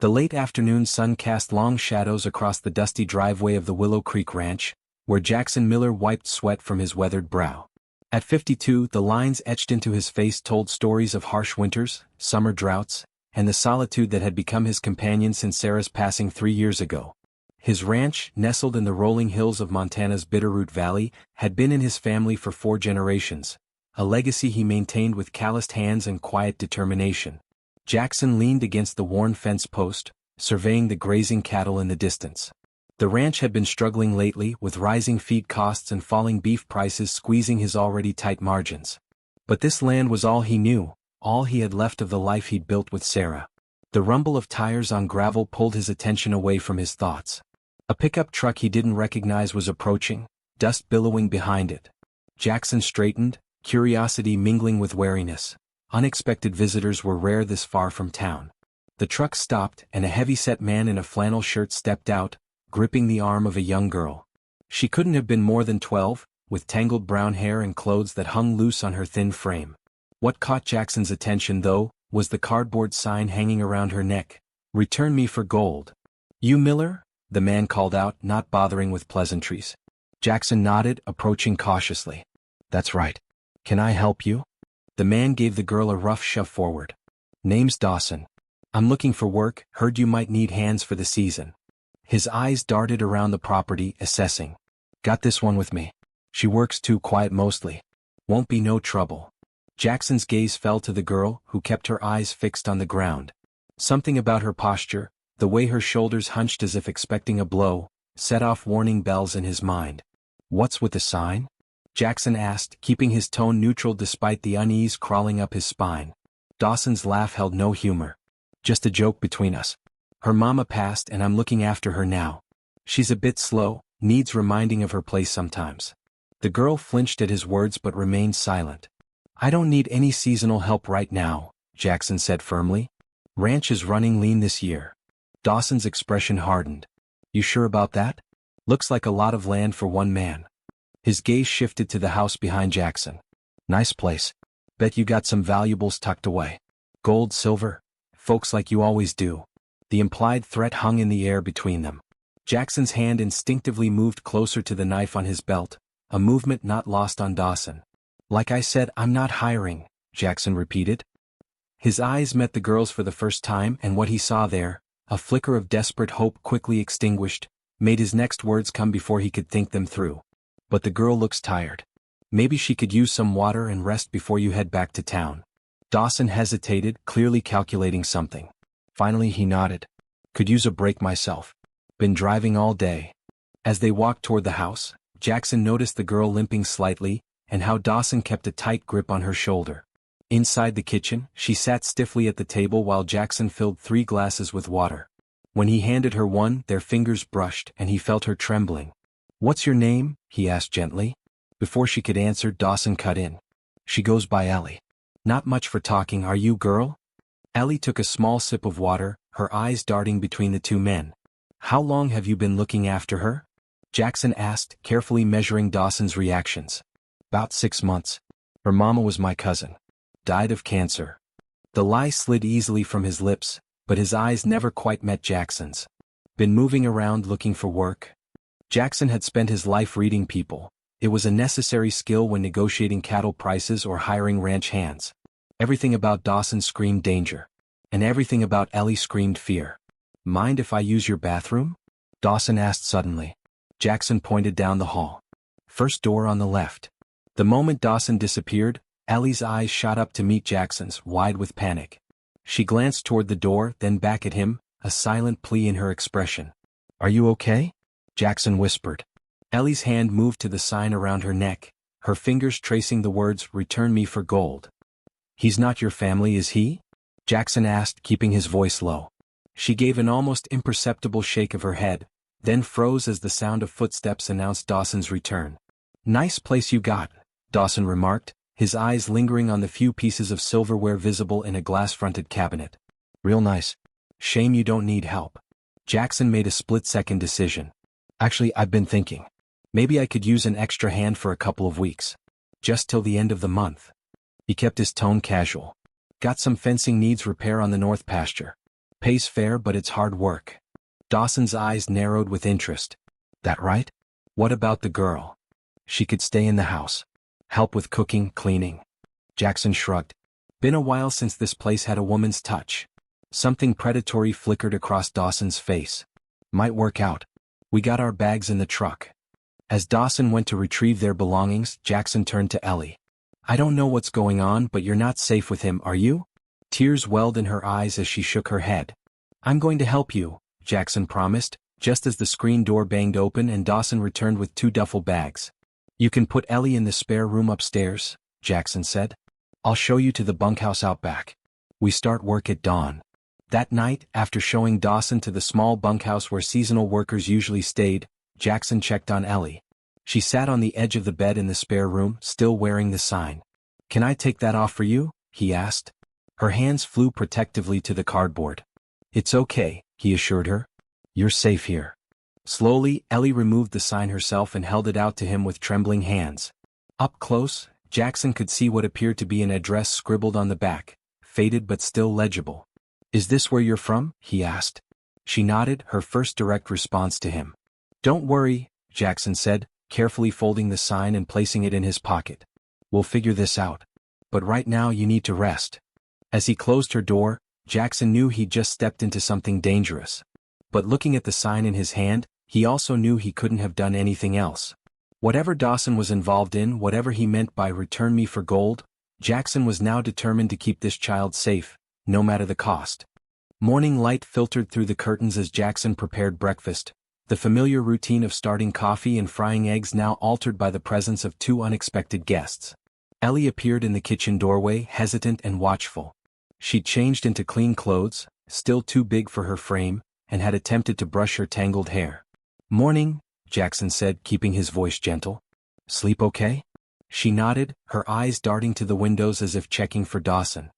The late afternoon sun cast long shadows across the dusty driveway of the Willow Creek Ranch, where Jackson Miller wiped sweat from his weathered brow. At 52, the lines etched into his face told stories of harsh winters, summer droughts, and the solitude that had become his companion since Sarah's passing 3 years ago. His ranch, nestled in the rolling hills of Montana's Bitterroot Valley, had been in his family for 4 generations, a legacy he maintained with calloused hands and quiet determination. Jackson leaned against the worn fence post, surveying the grazing cattle in the distance. The ranch had been struggling lately, with rising feed costs and falling beef prices squeezing his already tight margins. But this land was all he knew, all he had left of the life he'd built with Sarah. The rumble of tires on gravel pulled his attention away from his thoughts. A pickup truck he didn't recognize was approaching, dust billowing behind it. Jackson straightened, curiosity mingling with wariness. Unexpected visitors were rare this far from town. The truck stopped, and a heavy-set man in a flannel shirt stepped out, gripping the arm of a young girl. She couldn't have been more than 12, with tangled brown hair and clothes that hung loose on her thin frame. What caught Jackson's attention, though, was the cardboard sign hanging around her neck. "Return me for gold." "You Miller?" the man called out, not bothering with pleasantries. Jackson nodded, approaching cautiously. "That's right. Can I help you?" The man gave the girl a rough shove forward. "Name's Dawson. I'm looking for work, heard you might need hands for the season." His eyes darted around the property, assessing. "Got this one with me. She works too quiet mostly. Won't be no trouble." Jackson's gaze fell to the girl, who kept her eyes fixed on the ground. Something about her posture, the way her shoulders hunched as if expecting a blow, set off warning bells in his mind. "What's with the sign?" Jackson asked, keeping his tone neutral despite the unease crawling up his spine. Dawson's laugh held no humor. "Just a joke between us. Her mama passed and I'm looking after her now. She's a bit slow, needs reminding of her place sometimes." The girl flinched at his words but remained silent. "I don't need any seasonal help right now," Jackson said firmly. "Ranch is running lean this year." Dawson's expression hardened. "You sure about that? Looks like a lot of land for one man." His gaze shifted to the house behind Jackson. "Nice place. Bet you got some valuables tucked away. Gold, silver? Folks like you always do." The implied threat hung in the air between them. Jackson's hand instinctively moved closer to the knife on his belt, a movement not lost on Dawson. "Like I said, I'm not hiring," Jackson repeated. His eyes met the girl's for the first time, and what he saw there, a flicker of desperate hope quickly extinguished, made his next words come before he could think them through. "But the girl looks tired. Maybe she could use some water and rest before you head back to town." Dawson hesitated, clearly calculating something. Finally he nodded. "Could use a break myself. Been driving all day." As they walked toward the house, Jackson noticed the girl limping slightly, and how Dawson kept a tight grip on her shoulder. Inside the kitchen, she sat stiffly at the table while Jackson filled 3 glasses with water. When he handed her one, their fingers brushed and he felt her trembling. "What's your name?" he asked gently. Before she could answer, Dawson cut in. "She goes by Ellie. Not much for talking, are you, girl?" Ellie took a small sip of water, her eyes darting between the two men. "How long have you been looking after her?" Jackson asked, carefully measuring Dawson's reactions. "About 6 months. Her mama was my cousin. Died of cancer." The lie slid easily from his lips, but his eyes never quite met Jackson's. "Been moving around looking for work?" Jackson had spent his life reading people. It was a necessary skill when negotiating cattle prices or hiring ranch hands. Everything about Dawson screamed danger. And everything about Ellie screamed fear. "Mind if I use your bathroom?" Dawson asked suddenly. Jackson pointed down the hall. "First door on the left." The moment Dawson disappeared, Ellie's eyes shot up to meet Jackson's, wide with panic. She glanced toward the door, then back at him, a silent plea in her expression. "Are you okay?" Jackson whispered. Ellie's hand moved to the sign around her neck, her fingers tracing the words, "Return me for gold." "He's not your family, is he?" Jackson asked, keeping his voice low. She gave an almost imperceptible shake of her head, then froze as the sound of footsteps announced Dawson's return. "Nice place you got," Dawson remarked, his eyes lingering on the few pieces of silverware visible in a glass-fronted cabinet. "Real nice. Shame you don't need help." Jackson made a split-second decision. "Actually, I've been thinking. Maybe I could use an extra hand for a couple of weeks. Just till the end of the month." He kept his tone casual. "Got some fencing needs repair on the north pasture. Pays fair but it's hard work. Dawson's eyes narrowed with interest. That right? What about the girl? She could stay in the house. Help with cooking, cleaning. Jackson shrugged. Been a while since this place had a woman's touch. Something predatory flickered across Dawson's face. Might work out. We got our bags in the truck. As Dawson went to retrieve their belongings, Jackson turned to Ellie. I don't know what's going on, but you're not safe with him, are you? Tears welled in her eyes as she shook her head. I'm going to help you, Jackson promised, just as the screen door banged open and Dawson returned with 2 duffel bags. You can put Ellie in the spare room upstairs, Jackson said. I'll show you to the bunkhouse out back. We start work at dawn. That night, after showing Dawson to the small bunkhouse where seasonal workers usually stayed, Jackson checked on Ellie. She sat on the edge of the bed in the spare room, still wearing the sign. Can I take that off for you? He asked. Her hands flew protectively to the cardboard. It's okay, he assured her. You're safe here. Slowly, Ellie removed the sign herself and held it out to him with trembling hands. Up close, Jackson could see what appeared to be an address scribbled on the back, faded but still legible. Is this where you're from? He asked. She nodded, her first direct response to him. Don't worry, Jackson said, carefully folding the sign and placing it in his pocket. We'll figure this out. But right now you need to rest. As he closed her door, Jackson knew he'd just stepped into something dangerous. But looking at the sign in his hand, he also knew he couldn't have done anything else. Whatever Dawson was involved in, whatever he meant by return me for gold, Jackson was now determined to keep this child safe, no matter the cost. Morning light filtered through the curtains as Jackson prepared breakfast, the familiar routine of starting coffee and frying eggs now altered by the presence of 2 unexpected guests. Ellie appeared in the kitchen doorway, hesitant and watchful. She'd changed into clean clothes, still too big for her frame, and had attempted to brush her tangled hair. Morning, Jackson said, keeping his voice gentle. Sleep okay? She nodded, her eyes darting to the windows as if checking for Dawson.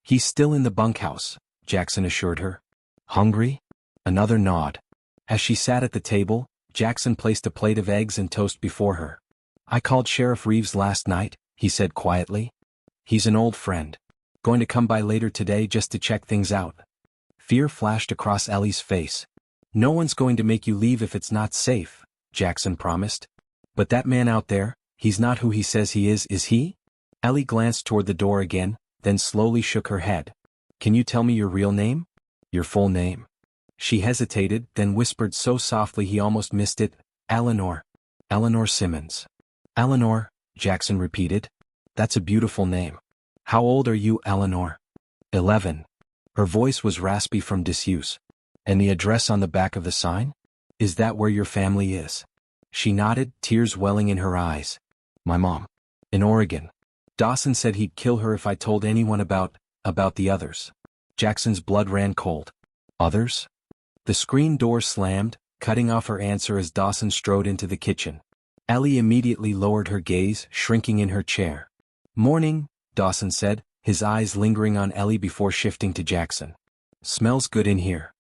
He's still in the bunkhouse, Jackson assured her. Hungry? Another nod. As she sat at the table, Jackson placed a plate of eggs and toast before her. I called Sheriff Reeves last night, he said quietly. He's an old friend. Going to come by later today just to check things out. Fear flashed across Ellie's face. No one's going to make you leave if it's not safe, Jackson promised. But that man out there, he's not who he says he is he? Ellie glanced toward the door again, then slowly shook her head. Can you tell me your real name? Your full name. She hesitated, then whispered so softly he almost missed it. Eleanor. Eleanor Simmons. Eleanor, Jackson repeated. That's a beautiful name. How old are you, Eleanor? 11. Her voice was raspy from disuse. And the address on the back of the sign? Is that where your family is? She nodded, tears welling in her eyes. My mom. In Oregon. Dawson said he'd kill her if I told anyone about the others. Jackson's blood ran cold. Others? The screen door slammed, cutting off her answer as Dawson strode into the kitchen. Ellie immediately lowered her gaze, shrinking in her chair. Morning, Dawson said, his eyes lingering on Ellie before shifting to Jackson. Smells good in here.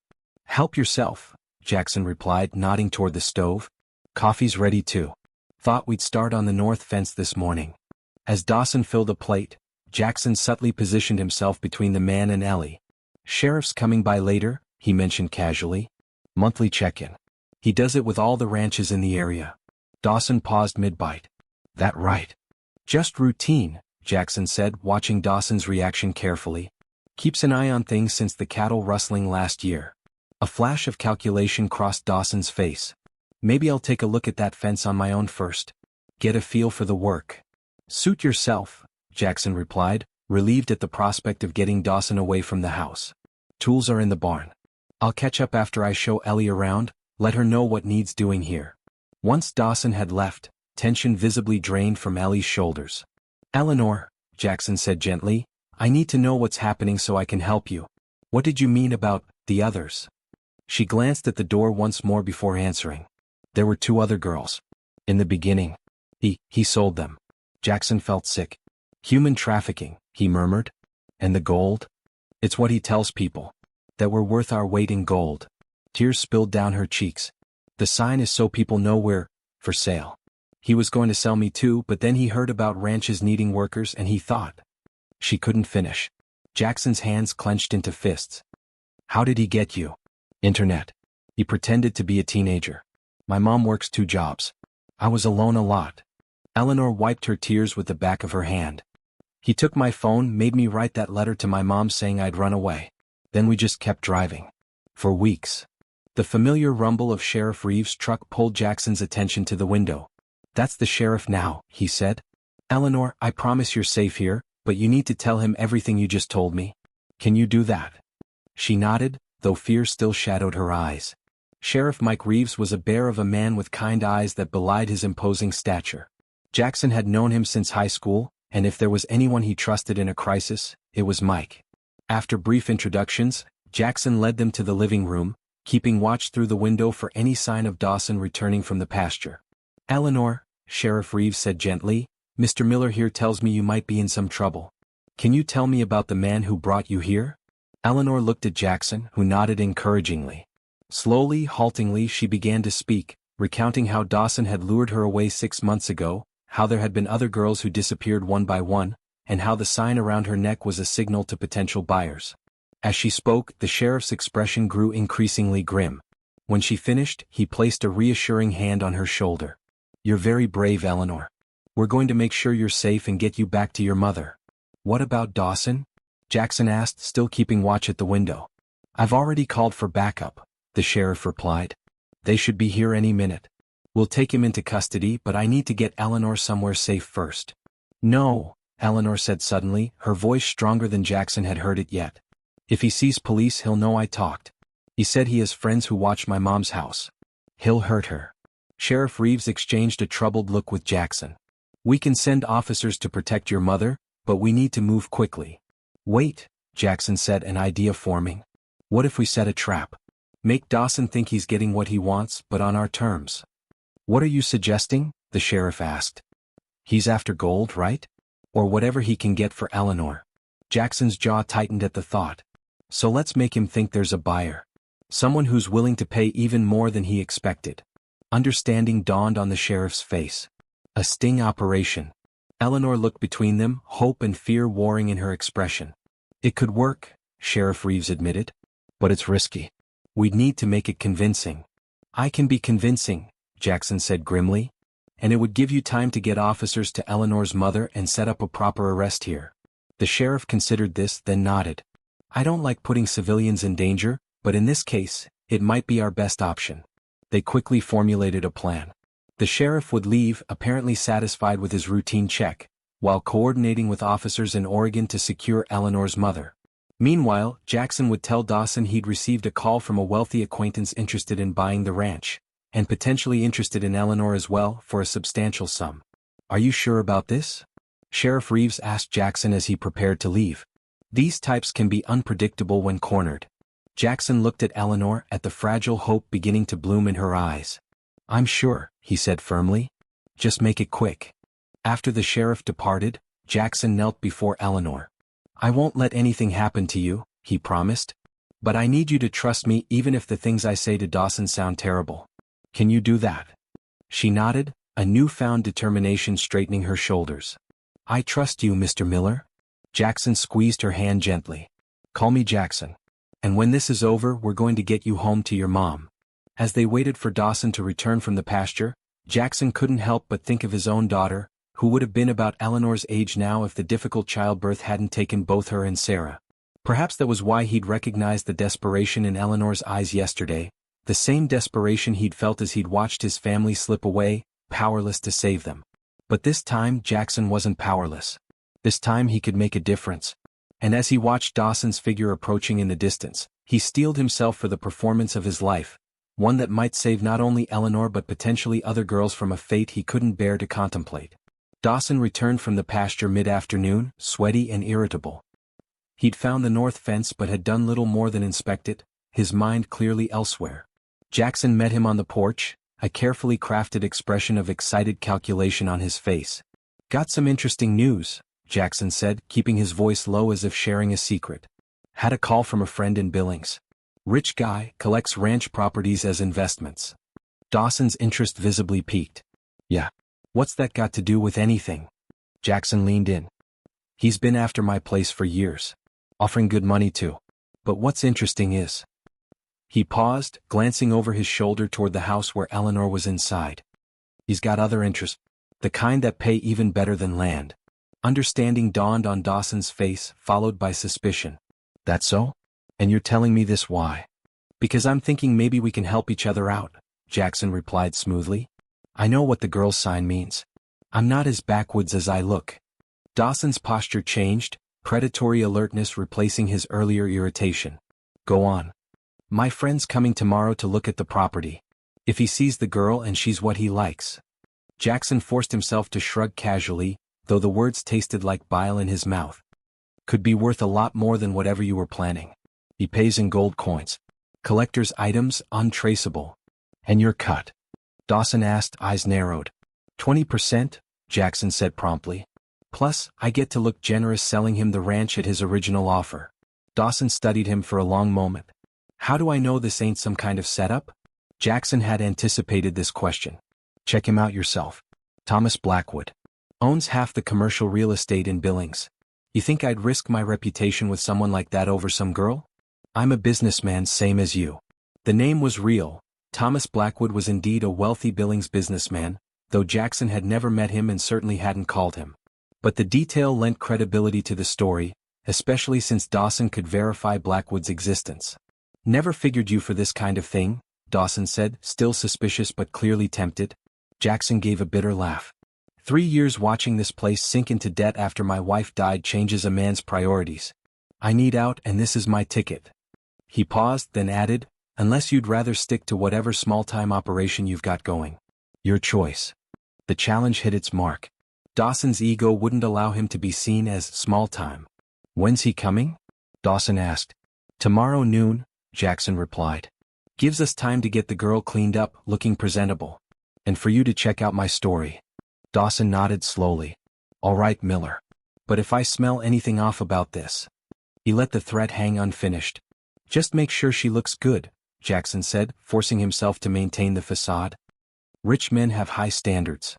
Help yourself, Jackson replied, nodding toward the stove. Coffee's ready too. Thought we'd start on the north fence this morning. As Dawson filled a plate, Jackson subtly positioned himself between the man and Ellie. Sheriff's coming by later, he mentioned casually. Monthly check-in. He does it with all the ranches in the area. Dawson paused mid-bite. That right? Just routine, Jackson said, watching Dawson's reaction carefully. Keeps an eye on things since the cattle rustling last year. A flash of calculation crossed Dawson's face. Maybe I'll take a look at that fence on my own first. Get a feel for the work. Suit yourself, Jackson replied, relieved at the prospect of getting Dawson away from the house. Tools are in the barn. I'll catch up after I show Ellie around, let her know what needs doing here. Once Dawson had left, tension visibly drained from Ellie's shoulders. Eleanor, Jackson said gently, I need to know what's happening so I can help you. What did you mean about the others? She glanced at the door once more before answering. There were 2 other girls. In the beginning. He sold them. Jackson felt sick. Human trafficking, he murmured. And the gold? It's what he tells people. That we're worth our weight in gold. Tears spilled down her cheeks. The sign is so people know we're for sale. He was going to sell me too, but then he heard about ranches needing workers and he thought. She couldn't finish. Jackson's hands clenched into fists. How did he get you? Internet. He pretended to be a teenager. My mom works 2 jobs. I was alone a lot. Eleanor wiped her tears with the back of her hand. He took my phone, made me write that letter to my mom saying I'd run away. Then we just kept driving. For weeks. The familiar rumble of Sheriff Reeves' truck pulled Jackson's attention to the window. That's the sheriff now, he said. Eleanor, I promise you're safe here, but you need to tell him everything you just told me. Can you do that? She nodded, though fear still shadowed her eyes. Sheriff Mike Reeves was a bear of a man with kind eyes that belied his imposing stature. Jackson had known him since high school, and if there was anyone he trusted in a crisis, it was Mike. After brief introductions, Jackson led them to the living room, keeping watch through the window for any sign of Dawson returning from the pasture. Eleanor, Sheriff Reeves said gently, Mr. Miller here tells me you might be in some trouble. Can you tell me about the man who brought you here? Eleanor looked at Jackson, who nodded encouragingly. Slowly, haltingly, she began to speak, recounting how Dawson had lured her away 6 months ago, how there had been other girls who disappeared one by one, and how the sign around her neck was a signal to potential buyers. As she spoke, the sheriff's expression grew increasingly grim. When she finished, he placed a reassuring hand on her shoulder. You're very brave, Eleanor. We're going to make sure you're safe and get you back to your mother. What about Dawson? Jackson asked, still keeping watch at the window. I've already called for backup, the sheriff replied. They should be here any minute. We'll take him into custody, but I need to get Eleanor somewhere safe first. No, Eleanor said suddenly, her voice stronger than Jackson had heard it yet. If he sees police, he'll know I talked. He said he has friends who watch my mom's house. He'll hurt her. Sheriff Reeves exchanged a troubled look with Jackson. We can send officers to protect your mother, but we need to move quickly. Wait, Jackson said, an idea forming. What if we set a trap? Make Dawson think he's getting what he wants, but on our terms. What are you suggesting? The sheriff asked. He's after gold, right? Or whatever he can get for Eleanor. Jackson's jaw tightened at the thought. So let's make him think there's a buyer. Someone who's willing to pay even more than he expected. Understanding dawned on the sheriff's face. A sting operation. Eleanor looked between them, hope and fear warring in her expression. It could work, Sheriff Reeves admitted. But it's risky. We'd need to make it convincing. I can be convincing, Jackson said grimly. And it would give you time to get officers to Eleanor's mother and set up a proper arrest here. The sheriff considered this, then nodded. I don't like putting civilians in danger, but in this case, it might be our best option. They quickly formulated a plan. The sheriff would leave, apparently satisfied with his routine check, while coordinating with officers in Oregon to secure Eleanor's mother. Meanwhile, Jackson would tell Dawson he'd received a call from a wealthy acquaintance interested in buying the ranch, and potentially interested in Eleanor as well, for a substantial sum. Are you sure about this? Sheriff Reeves asked Jackson as he prepared to leave. These types can be unpredictable when cornered. Jackson looked at Eleanor, at the fragile hope beginning to bloom in her eyes. I'm sure, he said firmly. Just make it quick. After the sheriff departed, Jackson knelt before Eleanor. I won't let anything happen to you, he promised. But I need you to trust me even if the things I say to Dawson sound terrible. Can you do that? She nodded, a newfound determination straightening her shoulders. I trust you, Mr. Miller. Jackson squeezed her hand gently. Call me Jackson. And when this is over, we're going to get you home to your mom. As they waited for Dawson to return from the pasture, Jackson couldn't help but think of his own daughter, who would have been about Eleanor's age now if the difficult childbirth hadn't taken both her and Sarah. Perhaps that was why he'd recognized the desperation in Eleanor's eyes yesterday, the same desperation he'd felt as he'd watched his family slip away, powerless to save them. But this time Jackson wasn't powerless. This time he could make a difference. And as he watched Dawson's figure approaching in the distance, he steeled himself for the performance of his life, one that might save not only Eleanor but potentially other girls from a fate he couldn't bear to contemplate. Dawson returned from the pasture mid-afternoon, sweaty and irritable. He'd found the north fence but had done little more than inspect it, his mind clearly elsewhere. Jackson met him on the porch, a carefully crafted expression of excited calculation on his face. Got some interesting news, Jackson said, keeping his voice low as if sharing a secret. Had a call from a friend in Billings. Rich guy, collects ranch properties as investments. Dawson's interest visibly peaked. Yeah. What's that got to do with anything? Jackson leaned in. He's been after my place for years. Offering good money too. But what's interesting is... He paused, glancing over his shoulder toward the house where Eleanor was inside. He's got other interests. The kind that pay even better than land. Understanding dawned on Dawson's face, followed by suspicion. That so? And you're telling me this why? Because I'm thinking maybe we can help each other out, Jackson replied smoothly. I know what the girl's sign means. I'm not as backwoods as I look. Dawson's posture changed, predatory alertness replacing his earlier irritation. Go on. My friend's coming tomorrow to look at the property. If he sees the girl and she's what he likes. Jackson forced himself to shrug casually, though the words tasted like bile in his mouth. Could be worth a lot more than whatever you were planning. He pays in gold coins. Collector's items, untraceable. And your cut? Dawson asked, eyes narrowed. 20%, Jackson said promptly. Plus, I get to look generous selling him the ranch at his original offer. Dawson studied him for a long moment. How do I know this ain't some kind of setup? Jackson had anticipated this question. Check him out yourself. Thomas Blackwood. Owns half the commercial real estate in Billings. You think I'd risk my reputation with someone like that over some girl? I'm a businessman same as you. The name was real. Thomas Blackwood was indeed a wealthy Billings businessman, though Jackson had never met him and certainly hadn't called him. But the detail lent credibility to the story, especially since Dawson could verify Blackwood's existence. Never figured you for this kind of thing, Dawson said, still suspicious but clearly tempted. Jackson gave a bitter laugh. 3 years watching this place sink into debt after my wife died changes a man's priorities. I need out and this is my ticket. He paused, then added, unless you'd rather stick to whatever small-time operation you've got going. Your choice. The challenge hit its mark. Dawson's ego wouldn't allow him to be seen as small-time. When's he coming? Dawson asked. Tomorrow noon, Jackson replied. Gives us time to get the girl cleaned up, looking presentable. And for you to check out my story. Dawson nodded slowly. All right, Miller. But if I smell anything off about this. He let the threat hang unfinished. Just make sure she looks good, Jackson said, forcing himself to maintain the facade. Rich men have high standards.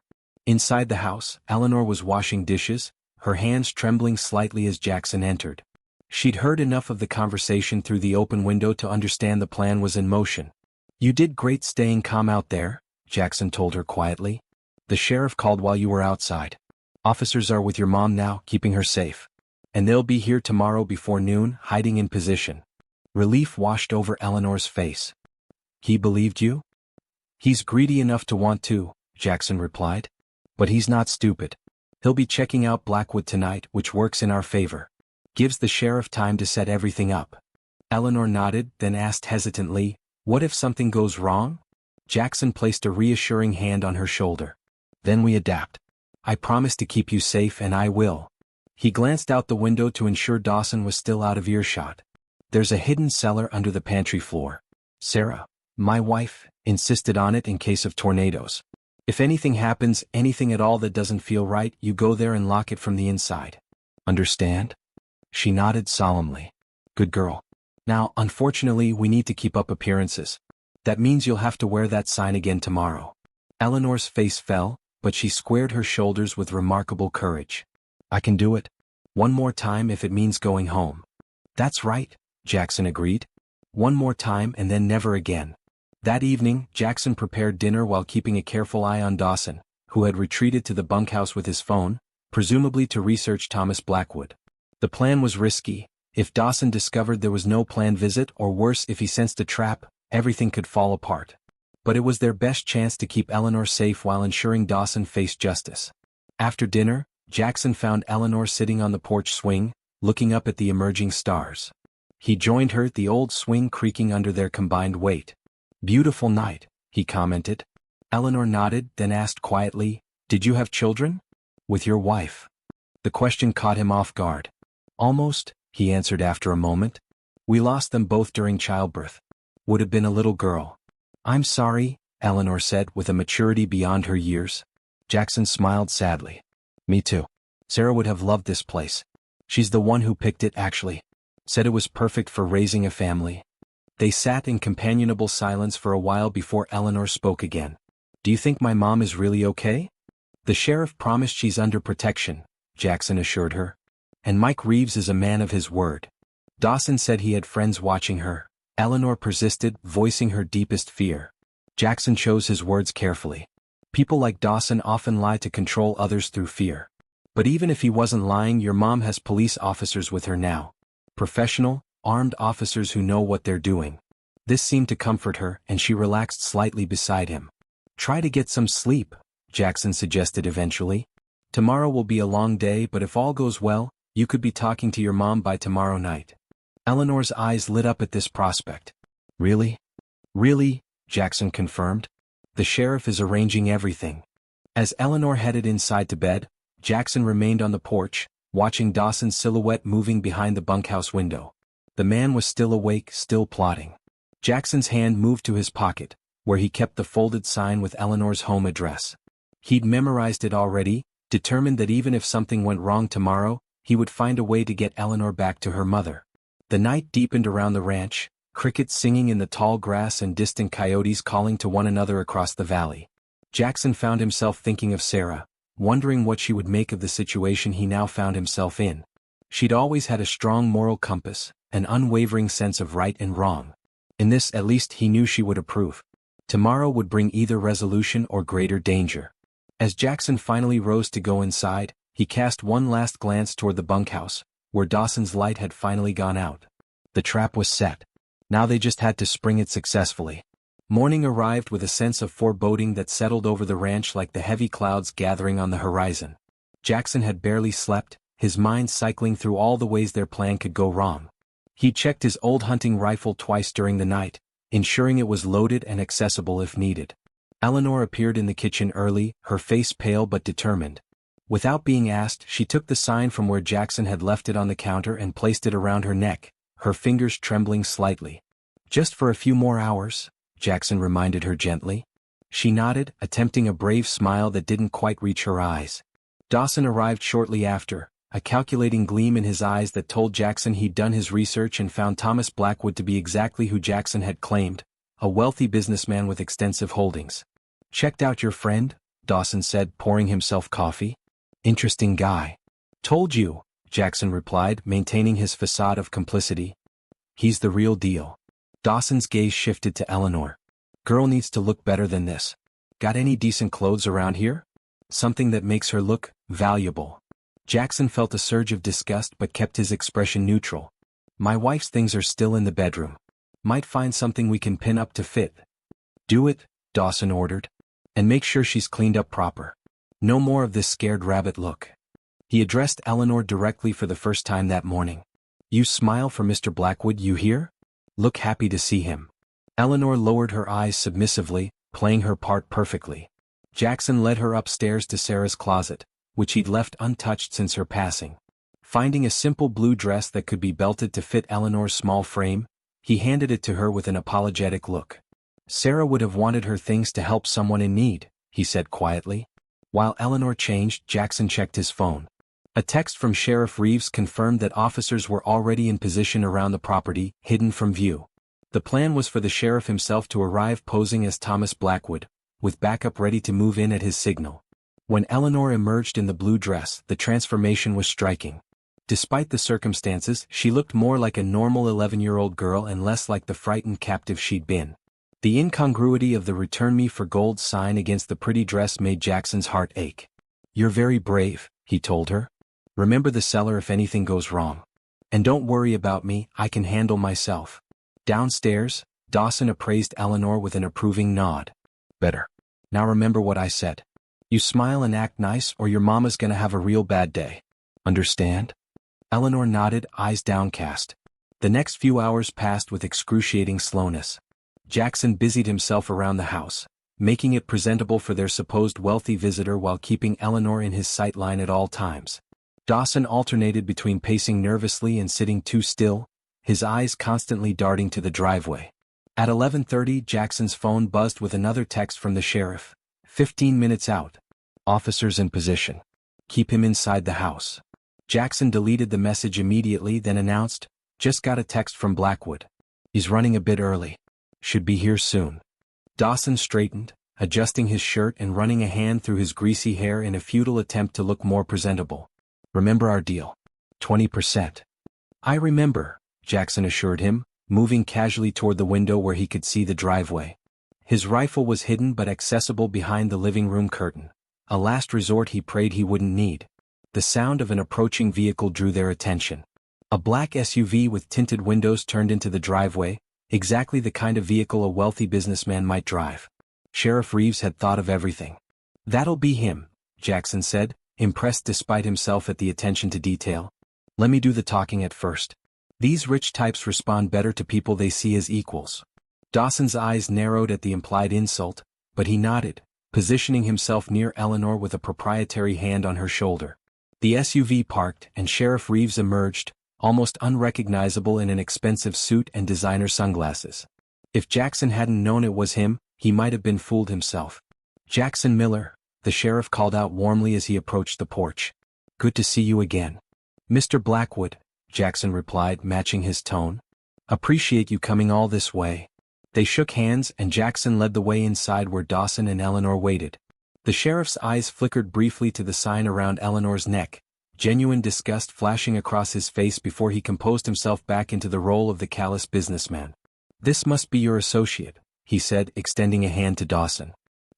Inside the house, Eleanor was washing dishes, her hands trembling slightly as Jackson entered. She'd heard enough of the conversation through the open window to understand the plan was in motion. You did great staying calm out there, Jackson told her quietly. The sheriff called while you were outside. Officers are with your mom now, keeping her safe. And they'll be here tomorrow before noon, hiding in position. Relief washed over Eleanor's face. He believed you? He's greedy enough to want to, Jackson replied. But he's not stupid. He'll be checking out Blackwood tonight, which works in our favor. Gives the sheriff time to set everything up. Eleanor nodded, then asked hesitantly, what if something goes wrong? Jackson placed a reassuring hand on her shoulder. Then we adapt. I promise to keep you safe and I will. He glanced out the window to ensure Dawson was still out of earshot. There's a hidden cellar under the pantry floor. Sarah, my wife, insisted on it in case of tornadoes. If anything happens, anything at all that doesn't feel right, you go there and lock it from the inside. Understand? She nodded solemnly. Good girl. Now, unfortunately, we need to keep up appearances. That means you'll have to wear that sign again tomorrow. Eleanor's face fell, but she squared her shoulders with remarkable courage. I can do it. One more time if it means going home. That's right, Jackson agreed. One more time and then never again. That evening, Jackson prepared dinner while keeping a careful eye on Dawson, who had retreated to the bunkhouse with his phone, presumably to research Thomas Blackwood. The plan was risky. If Dawson discovered there was no planned visit, or worse if he sensed a trap, everything could fall apart. But it was their best chance to keep Eleanor safe while ensuring Dawson faced justice. After dinner, Jackson found Eleanor sitting on the porch swing, looking up at the emerging stars. He joined her, the old swing creaking under their combined weight. Beautiful night, he commented. Eleanor nodded, then asked quietly, Did you have children? With your wife? The question caught him off guard. Almost, he answered after a moment. We lost them both during childbirth. Would have been a little girl. I'm sorry, Eleanor said with a maturity beyond her years. Jackson smiled sadly. Me too. Sarah would have loved this place. She's the one who picked it, actually. Said it was perfect for raising a family. They sat in companionable silence for a while before Eleanor spoke again. Do you think my mom is really okay? The sheriff promised she's under protection, Jackson assured her. And Mike Reeves is a man of his word. Dawson said he had friends watching her. Eleanor persisted, voicing her deepest fear. Jackson chose his words carefully. People like Dawson often lie to control others through fear. But even if he wasn't lying, your mom has police officers with her now. Professional, armed officers who know what they're doing. This seemed to comfort her, and she relaxed slightly beside him. Try to get some sleep, Jackson suggested eventually. Tomorrow will be a long day, but if all goes well, you could be talking to your mom by tomorrow night. Eleanor's eyes lit up at this prospect. Really? Really? Jackson confirmed. The sheriff is arranging everything. As Eleanor headed inside to bed, Jackson remained on the porch, watching Dawson's silhouette moving behind the bunkhouse window. The man was still awake, still plotting. Jackson's hand moved to his pocket, where he kept the folded sign with Eleanor's home address. He'd memorized it already, determined that even if something went wrong tomorrow, he would find a way to get Eleanor back to her mother. The night deepened around the ranch, crickets singing in the tall grass and distant coyotes calling to one another across the valley. Jackson found himself thinking of Sarah, wondering what she would make of the situation he now found himself in. She'd always had a strong moral compass, an unwavering sense of right and wrong. In this, at least, he knew she would approve. Tomorrow would bring either resolution or greater danger. As Jackson finally rose to go inside, he cast one last glance toward the bunkhouse, where Dawson's light had finally gone out. The trap was set. Now they just had to spring it successfully. Morning arrived with a sense of foreboding that settled over the ranch like the heavy clouds gathering on the horizon. Jackson had barely slept, his mind cycling through all the ways their plan could go wrong. He checked his old hunting rifle twice during the night, ensuring it was loaded and accessible if needed. Eleanor appeared in the kitchen early, her face pale but determined. Without being asked, she took the sign from where Jackson had left it on the counter and placed it around her neck, her fingers trembling slightly. Just for a few more hours, Jackson reminded her gently. She nodded, attempting a brave smile that didn't quite reach her eyes. Dawson arrived shortly after, a calculating gleam in his eyes that told Jackson he'd done his research and found Thomas Blackwood to be exactly who Jackson had claimed, a wealthy businessman with extensive holdings. Checked out your friend? Dawson said, pouring himself coffee. Interesting guy. Told you, Jackson replied, maintaining his facade of complicity. He's the real deal. Dawson's gaze shifted to Eleanor. Girl needs to look better than this. Got any decent clothes around here? Something that makes her look valuable. Jackson felt a surge of disgust but kept his expression neutral. My wife's things are still in the bedroom. Might find something we can pin up to fit. Do it, Dawson ordered. And make sure she's cleaned up proper. No more of this scared rabbit look. He addressed Eleanor directly for the first time that morning. You smile for Mr. Blackwood, you hear? Look happy to see him. Eleanor lowered her eyes submissively, playing her part perfectly. Jackson led her upstairs to Sarah's closet, which he'd left untouched since her passing. Finding a simple blue dress that could be belted to fit Eleanor's small frame, he handed it to her with an apologetic look. Sarah would have wanted her things to help someone in need, he said quietly. While Eleanor changed, Jackson checked his phone. A text from Sheriff Reeves confirmed that officers were already in position around the property, hidden from view. The plan was for the sheriff himself to arrive posing as Thomas Blackwood, with backup ready to move in at his signal. When Eleanor emerged in the blue dress, the transformation was striking. Despite the circumstances, she looked more like a normal 11-year-old girl and less like the frightened captive she'd been. The incongruity of the "Return Me for Gold" sign against the pretty dress made Jackson's heart ache. You're very brave, he told her. Remember the cellar if anything goes wrong. And don't worry about me, I can handle myself. Downstairs, Dawson appraised Eleanor with an approving nod. Better. Now remember what I said. You smile and act nice or your mama's gonna have a real bad day. Understand? Eleanor nodded, eyes downcast. The next few hours passed with excruciating slowness. Jackson busied himself around the house, making it presentable for their supposed wealthy visitor while keeping Eleanor in his sightline at all times. Dawson alternated between pacing nervously and sitting too still, his eyes constantly darting to the driveway. At 11:30, Jackson's phone buzzed with another text from the sheriff. 15 minutes out. Officers in position. Keep him inside the house. Jackson deleted the message immediately, then announced, just got a text from Blackwood. He's running a bit early. Should be here soon. Dawson straightened, adjusting his shirt and running a hand through his greasy hair in a futile attempt to look more presentable. Remember our deal. 20%. I remember, Jackson assured him, moving casually toward the window where he could see the driveway. His rifle was hidden but accessible behind the living room curtain, a last resort he prayed he wouldn't need. The sound of an approaching vehicle drew their attention. A black SUV with tinted windows turned into the driveway, exactly the kind of vehicle a wealthy businessman might drive. Sheriff Reeves had thought of everything. "That'll be him," Jackson said, impressed despite himself at the attention to detail. "Let me do the talking at first. These rich types respond better to people they see as equals." Dawson's eyes narrowed at the implied insult, but he nodded, positioning himself near Eleanor with a proprietary hand on her shoulder. The SUV parked and Sheriff Reeves emerged, almost unrecognizable in an expensive suit and designer sunglasses. If Jackson hadn't known it was him, he might have been fooled himself. "Jackson Miller," the sheriff called out warmly as he approached the porch. "Good to see you again." "Mr. Blackwood," Jackson replied, matching his tone. "Appreciate you coming all this way." They shook hands and Jackson led the way inside where Dawson and Eleanor waited. The sheriff's eyes flickered briefly to the sign around Eleanor's neck, genuine disgust flashing across his face before he composed himself back into the role of the callous businessman. "This must be your associate," he said, extending a hand to Dawson.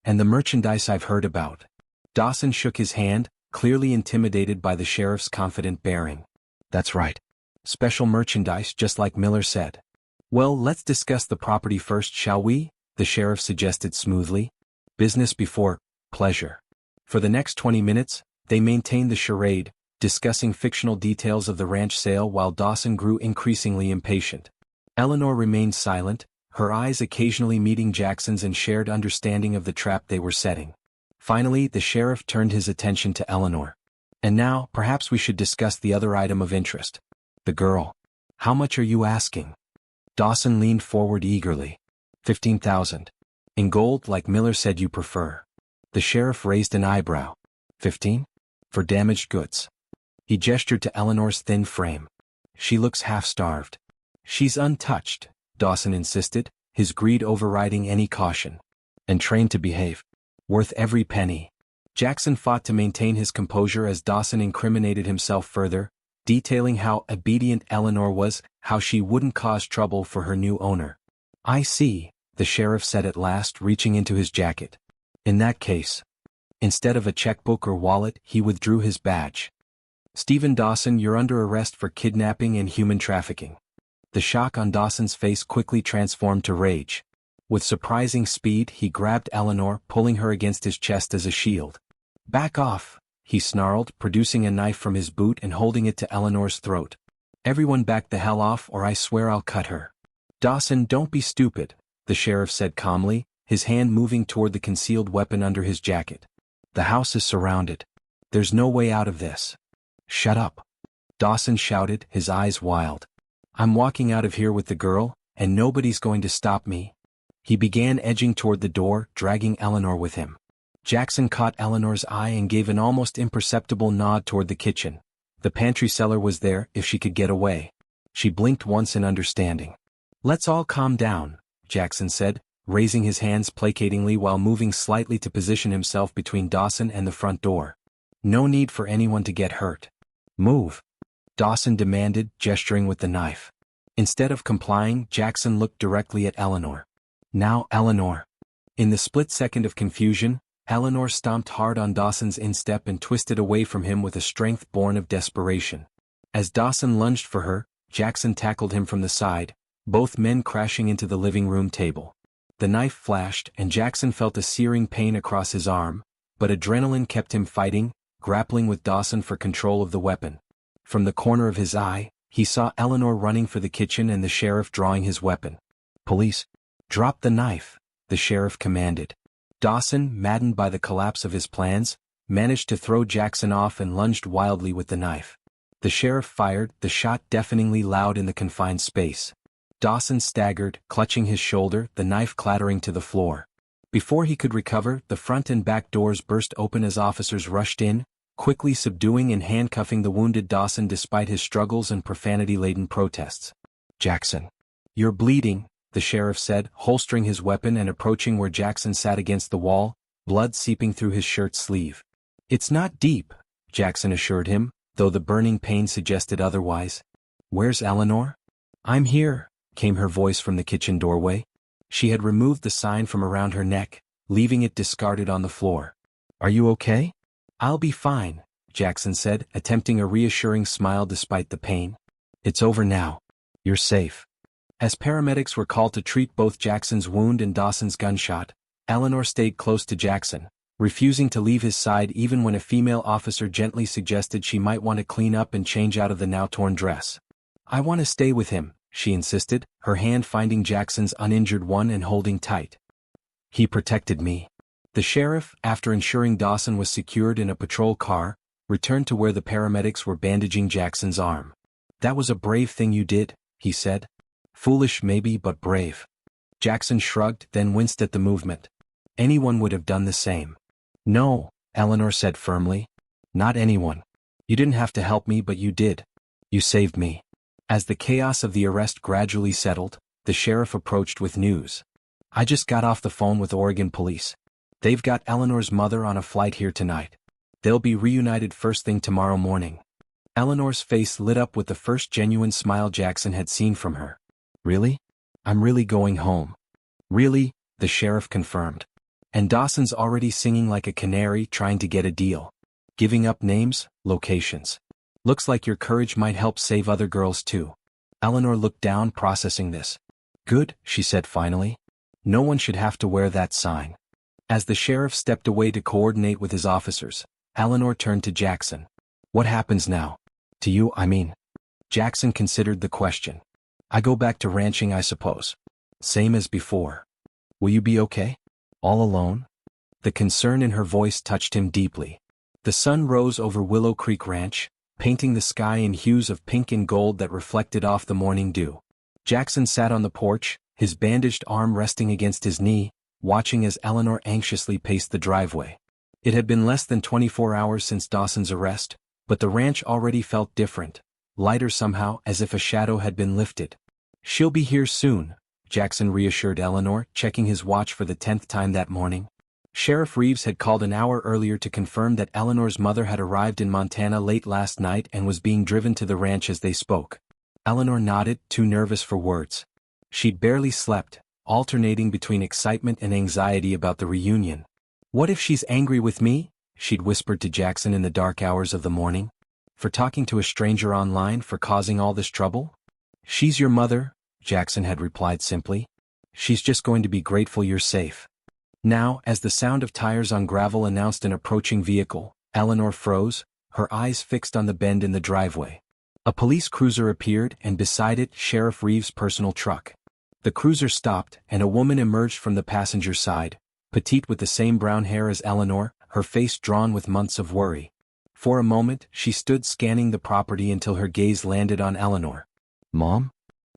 "And the merchandise I've heard about." Dawson shook his hand, clearly intimidated by the sheriff's confident bearing. "That's right. Special merchandise, just like Miller said." "Well, let's discuss the property first, shall we?" the sheriff suggested smoothly. "Business before pleasure." For the next 20 minutes, they maintained the charade, discussing fictional details of the ranch sale while Dawson grew increasingly impatient. Eleanor remained silent, her eyes occasionally meeting Jackson's in shared understanding of the trap they were setting. Finally, the sheriff turned his attention to Eleanor. "And now, perhaps we should discuss the other item of interest. The girl. How much are you asking?" Dawson leaned forward eagerly. 15,000. In gold, like Miller said you prefer." The sheriff raised an eyebrow. 15? For damaged goods. He gestured to Eleanor's thin frame. "She looks half-starved." "She's untouched," Dawson insisted, his greed overriding any caution. "And trained to behave. Worth every penny." Jackson fought to maintain his composure as Dawson incriminated himself further, detailing how obedient Eleanor was, how she wouldn't cause trouble for her new owner. "I see," the sheriff said at last, reaching into his jacket. "In that case." Instead of a checkbook or wallet, he withdrew his badge. "Stephen Dawson, you're under arrest for kidnapping and human trafficking." The shock on Dawson's face quickly transformed to rage. With surprising speed, he grabbed Eleanor, pulling her against his chest as a shield. "Back off," he snarled, producing a knife from his boot and holding it to Eleanor's throat. "Everyone back the hell off or I swear I'll cut her." "Dawson, don't be stupid," the sheriff said calmly, his hand moving toward the concealed weapon under his jacket. "The house is surrounded. There's no way out of this." "Shut up," Dawson shouted, his eyes wild. "I'm walking out of here with the girl, and nobody's going to stop me." He began edging toward the door, dragging Eleanor with him. Jackson caught Eleanor's eye and gave an almost imperceptible nod toward the kitchen. The pantry cellar was there, if she could get away. She blinked once in understanding. "Let's all calm down," Jackson said, raising his hands placatingly while moving slightly to position himself between Dawson and the front door. "No need for anyone to get hurt." "Move," Dawson demanded, gesturing with the knife. Instead of complying, Jackson looked directly at Eleanor. "Now, Eleanor." In the split second of confusion, Eleanor stomped hard on Dawson's instep and twisted away from him with a strength born of desperation. As Dawson lunged for her, Jackson tackled him from the side, both men crashing into the living room table. The knife flashed and Jackson felt a searing pain across his arm, but adrenaline kept him fighting, grappling with Dawson for control of the weapon. From the corner of his eye, he saw Eleanor running for the kitchen and the sheriff drawing his weapon. "Police, drop the knife," the sheriff commanded. Dawson, maddened by the collapse of his plans, managed to throw Jackson off and lunged wildly with the knife. The sheriff fired, the shot deafeningly loud in the confined space. Dawson staggered, clutching his shoulder, the knife clattering to the floor. Before he could recover, the front and back doors burst open as officers rushed in, quickly subduing and handcuffing the wounded Dawson despite his struggles and profanity-laden protests. "Jackson, you're bleeding," the sheriff said, holstering his weapon and approaching where Jackson sat against the wall, blood seeping through his shirt sleeve. "It's not deep," Jackson assured him, though the burning pain suggested otherwise. "Where's Eleanor?" "I'm here," came her voice from the kitchen doorway. She had removed the sign from around her neck, leaving it discarded on the floor. "Are you okay?" "I'll be fine," Jackson said, attempting a reassuring smile despite the pain. "It's over now. You're safe." As paramedics were called to treat both Jackson's wound and Dawson's gunshot, Eleanor stayed close to Jackson, refusing to leave his side even when a female officer gently suggested she might want to clean up and change out of the now-torn dress. "I want to stay with him," she insisted, her hand finding Jackson's uninjured one and holding tight. "He protected me." The sheriff, after ensuring Dawson was secured in a patrol car, returned to where the paramedics were bandaging Jackson's arm. "That was a brave thing you did," he said. "Foolish maybe, but brave." Jackson shrugged, then winced at the movement. "Anyone would have done the same." "No," Eleanor said firmly. "Not anyone. You didn't have to help me, but you did. You saved me." As the chaos of the arrest gradually settled, the sheriff approached with news. "I just got off the phone with Oregon police. They've got Eleanor's mother on a flight here tonight. They'll be reunited first thing tomorrow morning." Eleanor's face lit up with the first genuine smile Jackson had seen from her. "Really? I'm really going home." "Really," the sheriff confirmed. "And Dawson's already singing like a canary trying to get a deal. Giving up names, locations. Looks like your courage might help save other girls too." Eleanor looked down, processing this. "Good," she said finally. "No one should have to wear that sign." As the sheriff stepped away to coordinate with his officers, Eleanor turned to Jackson. "What happens now? To you, I mean." Jackson considered the question. "I go back to ranching, I suppose. Same as before. Will you be okay? All alone?" The concern in her voice touched him deeply. The sun rose over Willow Creek Ranch, painting the sky in hues of pink and gold that reflected off the morning dew. Jackson sat on the porch, his bandaged arm resting against his knee, watching as Eleanor anxiously paced the driveway. It had been less than 24 hours since Dawson's arrest, but the ranch already felt different, lighter somehow, as if a shadow had been lifted. "She'll be here soon," Jackson reassured Eleanor, checking his watch for the 10th time that morning. Sheriff Reeves had called an hour earlier to confirm that Eleanor's mother had arrived in Montana late last night and was being driven to the ranch as they spoke. Eleanor nodded, too nervous for words. She'd barely slept, alternating between excitement and anxiety about the reunion. "What if she's angry with me?" she'd whispered to Jackson in the dark hours of the morning. "For talking to a stranger online, for causing all this trouble?" "She's your mother," Jackson had replied simply. "She's just going to be grateful you're safe." Now, as the sound of tires on gravel announced an approaching vehicle, Eleanor froze, her eyes fixed on the bend in the driveway. A police cruiser appeared, and beside it, Sheriff Reeves' personal truck. The cruiser stopped, and a woman emerged from the passenger side, petite with the same brown hair as Eleanor, her face drawn with months of worry. For a moment, she stood scanning the property until her gaze landed on Eleanor. "Mom?"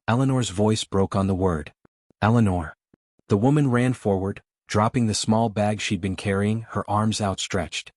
Eleanor's voice broke on the word. "Eleanor." The woman ran forward, dropping the small bag she'd been carrying, her arms outstretched.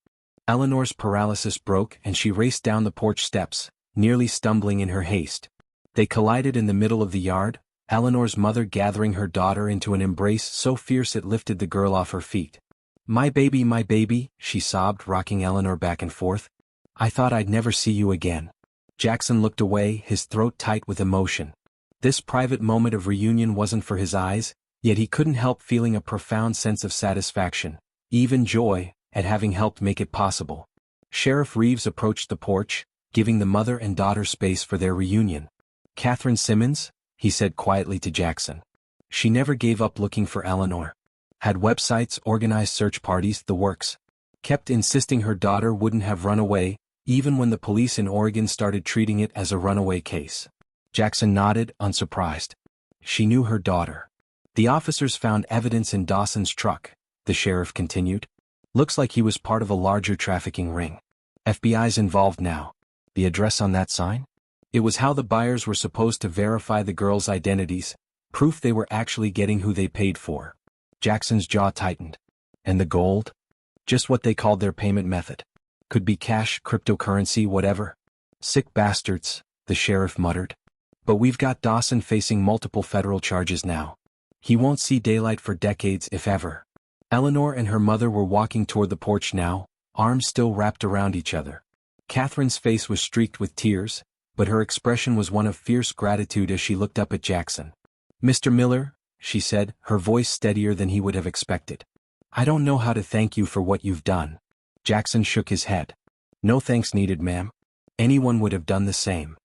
Eleanor's paralysis broke and she raced down the porch steps, nearly stumbling in her haste. They collided in the middle of the yard, Eleanor's mother gathering her daughter into an embrace so fierce it lifted the girl off her feet. My baby," she sobbed, rocking Eleanor back and forth. "I thought I'd never see you again." Jackson looked away, his throat tight with emotion. This private moment of reunion wasn't for his eyes, yet he couldn't help feeling a profound sense of satisfaction, even joy, at having helped make it possible. Sheriff Reeves approached the porch, giving the mother and daughter space for their reunion. "Catherine Simmons?" he said quietly to Jackson. She never gave up looking for Eleanor. Had websites, organized search parties, the works. Kept insisting her daughter wouldn't have run away, even when the police in Oregon started treating it as a runaway case. Jackson nodded, unsurprised. She knew her daughter. "The officers found evidence in Dawson's truck," the sheriff continued. "Looks like he was part of a larger trafficking ring. FBI's involved now. The address on that sign? It was how the buyers were supposed to verify the girls' identities, proof they were actually getting who they paid for." Jackson's jaw tightened. "And the gold?" "Just what they called their payment method. Could be cash, cryptocurrency, whatever." "Sick bastards," the sheriff muttered. "But we've got Dawson facing multiple federal charges now. He won't see daylight for decades, if ever." Eleanor and her mother were walking toward the porch now, arms still wrapped around each other. Catherine's face was streaked with tears, but her expression was one of fierce gratitude as she looked up at Jackson. "Mr. Miller," she said, her voice steadier than he would have expected. "I don't know how to thank you for what you've done." Jackson shook his head. "No thanks needed, ma'am. Anyone would have done the same."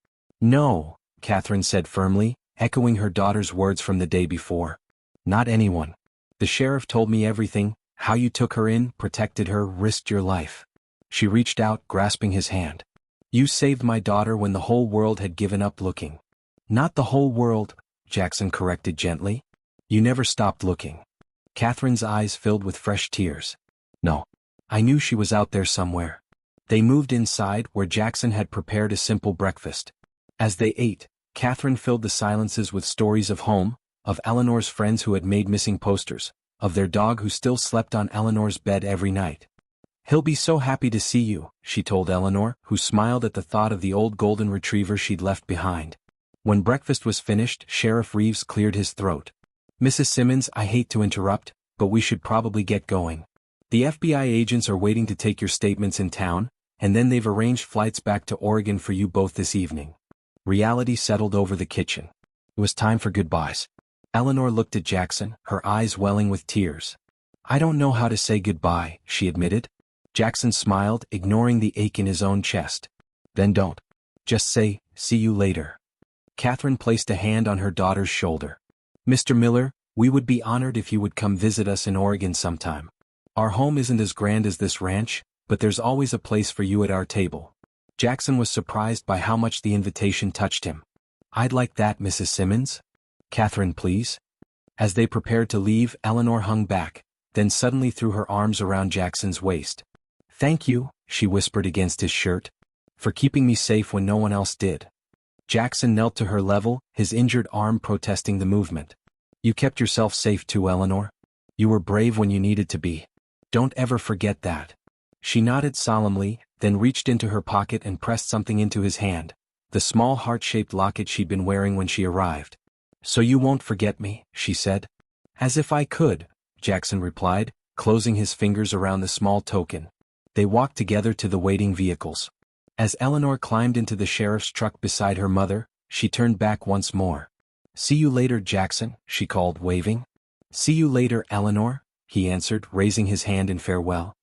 "No," Catherine said firmly, echoing her daughter's words from the day before. "Not anyone. The sheriff told me everything, how you took her in, protected her, risked your life." She reached out, grasping his hand. "You saved my daughter when the whole world had given up looking." "Not the whole world," Jackson corrected gently. "You never stopped looking." Catherine's eyes filled with fresh tears. "No. I knew she was out there somewhere." They moved inside, where Jackson had prepared a simple breakfast. As they ate, Catherine filled the silences with stories of home, of Eleanor's friends who had made missing posters, of their dog who still slept on Eleanor's bed every night. "He'll be so happy to see you," she told Eleanor, who smiled at the thought of the old golden retriever she'd left behind. When breakfast was finished, Sheriff Reeves cleared his throat. "Mrs. Simmons, I hate to interrupt, but we should probably get going. The FBI agents are waiting to take your statements in town, and then they've arranged flights back to Oregon for you both this evening." Reality settled over the kitchen. It was time for goodbyes. Eleanor looked at Jackson, her eyes welling with tears. "I don't know how to say goodbye," she admitted. Jackson smiled, ignoring the ache in his own chest. "Then don't. Just say, see you later." Catherine placed a hand on her daughter's shoulder. "Mr. Miller, we would be honored if you would come visit us in Oregon sometime. Our home isn't as grand as this ranch, but there's always a place for you at our table." Jackson was surprised by how much the invitation touched him. "I'd like that, Mrs. Simmons." "Catherine, please." As they prepared to leave, Eleanor hung back, then suddenly threw her arms around Jackson's waist. "Thank you," she whispered against his shirt, "for keeping me safe when no one else did." Jackson knelt to her level, his injured arm protesting the movement. "You kept yourself safe too, Eleanor. You were brave when you needed to be. Don't ever forget that." She nodded solemnly, then reached into her pocket and pressed something into his hand, the small heart-shaped locket she'd been wearing when she arrived. "So you won't forget me," she said. "As if I could," Jackson replied, closing his fingers around the small token. They walked together to the waiting vehicles. As Eleanor climbed into the sheriff's truck beside her mother, she turned back once more. "See you later, Jackson," she called, waving. "See you later, Eleanor," he answered, raising his hand in farewell.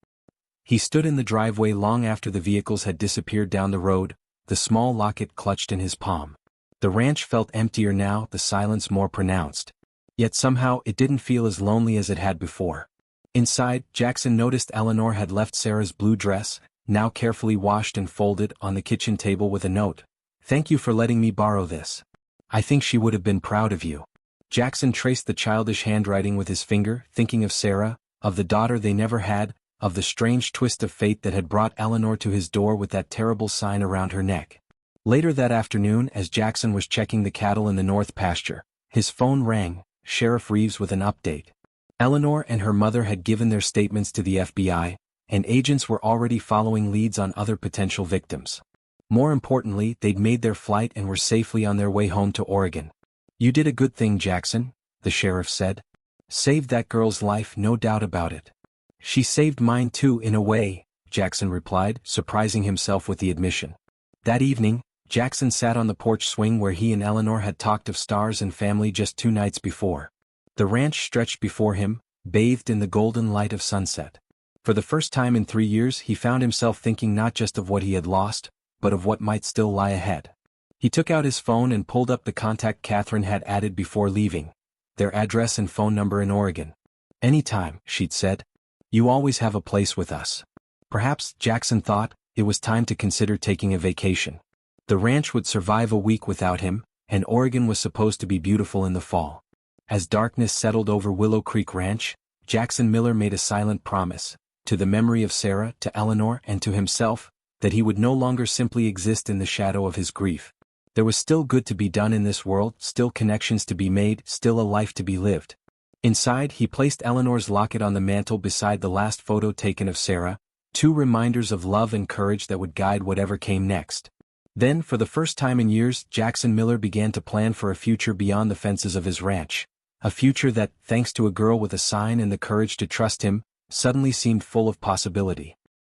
He stood in the driveway long after the vehicles had disappeared down the road, the small locket clutched in his palm. The ranch felt emptier now, the silence more pronounced. Yet somehow it didn't feel as lonely as it had before. Inside, Jackson noticed Eleanor had left Sarah's blue dress, now carefully washed and folded, on the kitchen table with a note. "Thank you for letting me borrow this. I think she would have been proud of you." Jackson traced the childish handwriting with his finger, thinking of Sarah, of the daughter they never had, of the strange twist of fate that had brought Eleanor to his door with that terrible sign around her neck. Later that afternoon, as Jackson was checking the cattle in the north pasture, his phone rang, Sheriff Reeves with an update. Eleanor and her mother had given their statements to the FBI, and agents were already following leads on other potential victims. More importantly, they'd made their flight and were safely on their way home to Oregon. "You did a good thing, Jackson," the sheriff said. "Saved that girl's life, no doubt about it." "She saved mine too, in a way," Jackson replied, surprising himself with the admission. That evening, Jackson sat on the porch swing where he and Eleanor had talked of stars and family just 2 nights before. The ranch stretched before him, bathed in the golden light of sunset. For the first time in 3 years he found himself thinking not just of what he had lost, but of what might still lie ahead. He took out his phone and pulled up the contact Catherine had added before leaving, their address and phone number in Oregon. "Anytime," she'd said. "You always have a place with us." Perhaps, Jackson thought, it was time to consider taking a vacation. The ranch would survive a week without him, and Oregon was supposed to be beautiful in the fall. As darkness settled over Willow Creek Ranch, Jackson Miller made a silent promise, to the memory of Sarah, to Eleanor, and to himself, that he would no longer simply exist in the shadow of his grief. There was still good to be done in this world, still connections to be made, still a life to be lived. Inside, he placed Eleanor's locket on the mantel beside the last photo taken of Sarah, 2 reminders of love and courage that would guide whatever came next. Then, for the first time in years, Jackson Miller began to plan for a future beyond the fences of his ranch. A future that, thanks to a girl with a sign and the courage to trust him, suddenly seemed full of possibility.